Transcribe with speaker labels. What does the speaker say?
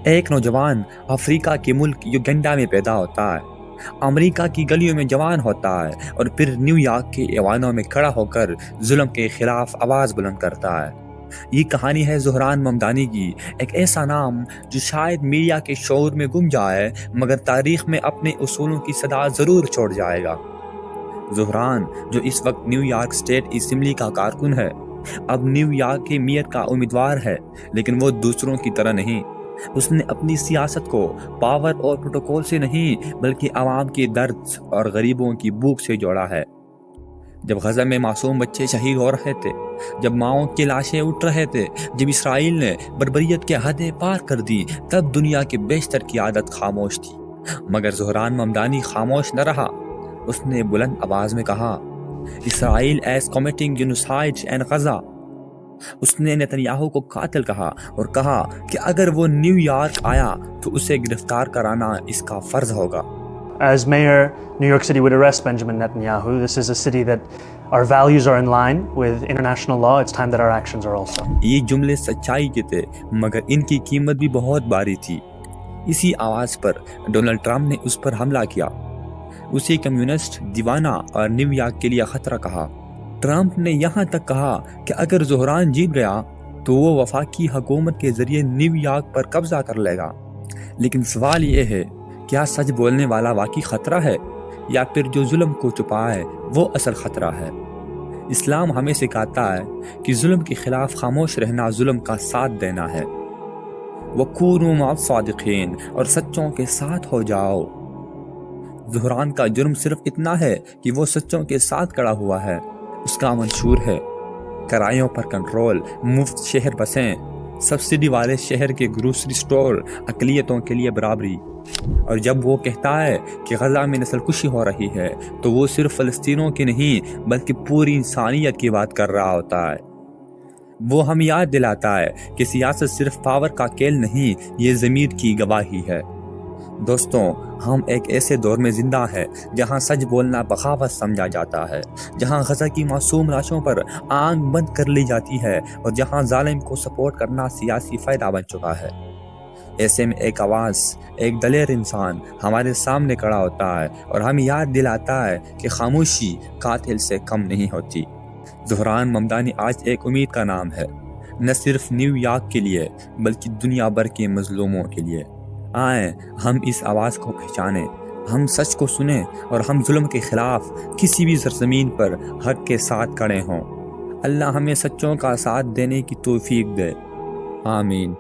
Speaker 1: ایک نوجوان افریقہ کے ملک یوگنڈا میں پیدا ہوتا ہے، امریکہ کی گلیوں میں جوان ہوتا ہے اور پھر نیو یارک کے ایوانوں میں کھڑا ہو کر ظلم کے خلاف آواز بلند کرتا ہے۔ یہ کہانی ہے زہران ممدانی کی، ایک ایسا نام جو شاید میڈیا کے شعور میں گم جائے مگر تاریخ میں اپنے اصولوں کی صدا ضرور چھوڑ جائے گا۔ زہران، جو اس وقت نیو یارک اسٹیٹ اسمبلی کا کارکن ہے، اب نیو یارک کے میئر کا امیدوار ہے، لیکن وہ دوسروں کی طرح نہیں۔ اس نے اپنی سیاست کو پاور اور پروٹوکول سے نہیں بلکہ عوام کے درد اور غریبوں کی بھوک سے جوڑا ہے۔ جب غزہ میں معصوم بچے شہید ہو رہے تھے، جب ماؤں کی لاشیں اٹھ رہے تھے، جب اسرائیل نے بربریت کے حدیں پار کر دی، تب دنیا کے بیشتر کی عادت خاموش تھی۔ مگر زہران ممدانی خاموش نہ رہا۔ اس نے بلند آواز میں کہا، اسرائیل ایز کمیٹنگ جینوسائیڈ ان غزہ۔ اس نے نتنیاہو کو قاتل کہا اور کہا کہ اگر وہ نیو یارک آیا تو اسے گرفتار کرانا اس کا فرض ہوگا۔
Speaker 2: As mayor, New York City would arrest Benjamin Netanyahu. This is a city that our values are in line with international law. It's time that our actions are also.
Speaker 1: یہ جملے سچائی کے تھے مگر ان کی قیمت بھی بہت بھاری تھی۔ اسی آواز پر ڈونلڈ ٹرمپ نے اس پر حملہ کیا، اسے کمیونسٹ، دیوانہ اور نیو یارک کے لیے خطرہ کہا۔ ٹرمپ نے یہاں تک کہا کہ اگر زہران جیت گیا تو وہ وفاقی حکومت کے ذریعے نیو یارک پر قبضہ کر لے گا۔ لیکن سوال یہ ہے، کیا سچ بولنے والا واقعی خطرہ ہے یا پھر جو ظلم کو چھپائے وہ اصل خطرہ ہے؟ اسلام ہمیں سکھاتا ہے کہ ظلم کے خلاف خاموش رہنا ظلم کا ساتھ دینا ہے۔ وَكُونُوا مَعَ الصَّادِقِينَ، اور سچوں کے ساتھ ہو جاؤ۔ زہران کا جرم صرف اتنا ہے کہ وہ سچوں کے ساتھ کھڑا ہوا ہے۔ اس کا منشور ہے کرایوں پر کنٹرول، مفت شہر بسیں، سبسڈی والے شہر کے گروسری سٹور، اقلیتوں کے لیے برابری۔ اور جب وہ کہتا ہے کہ غزہ میں نسل کشی ہو رہی ہے تو وہ صرف فلسطینوں کی نہیں بلکہ پوری انسانیت کی بات کر رہا ہوتا ہے۔ وہ ہم یاد دلاتا ہے کہ سیاست صرف پاور کا کھیل نہیں، یہ ضمیر کی گواہی ہے۔ دوستوں، ہم ایک ایسے دور میں زندہ ہے جہاں سچ بولنا بغاوت سمجھا جاتا ہے، جہاں غزہ کی معصوم لاشوں پر آنکھ بند کر لی جاتی ہے اور جہاں ظالم کو سپورٹ کرنا سیاسی فائدہ بن چکا ہے۔ ایسے میں ایک آواز، ایک دلیر انسان ہمارے سامنے کھڑا ہوتا ہے اور ہمیں یاد دلاتا ہے کہ خاموشی قاتل سے کم نہیں ہوتی۔ زہران ممدانی آج ایک امید کا نام ہے، نہ صرف نیو یارک کے لیے بلکہ دنیا بھر کے مظلوموں کے لیے۔ آئیں ہم اس آواز کو پہچانیں، ہم سچ کو سنیں اور ہم ظلم کے خلاف کسی بھی سرزمین پر حق کے ساتھ کھڑے ہوں۔ اللہ ہمیں سچوں کا ساتھ دینے کی توفیق دے، آمین۔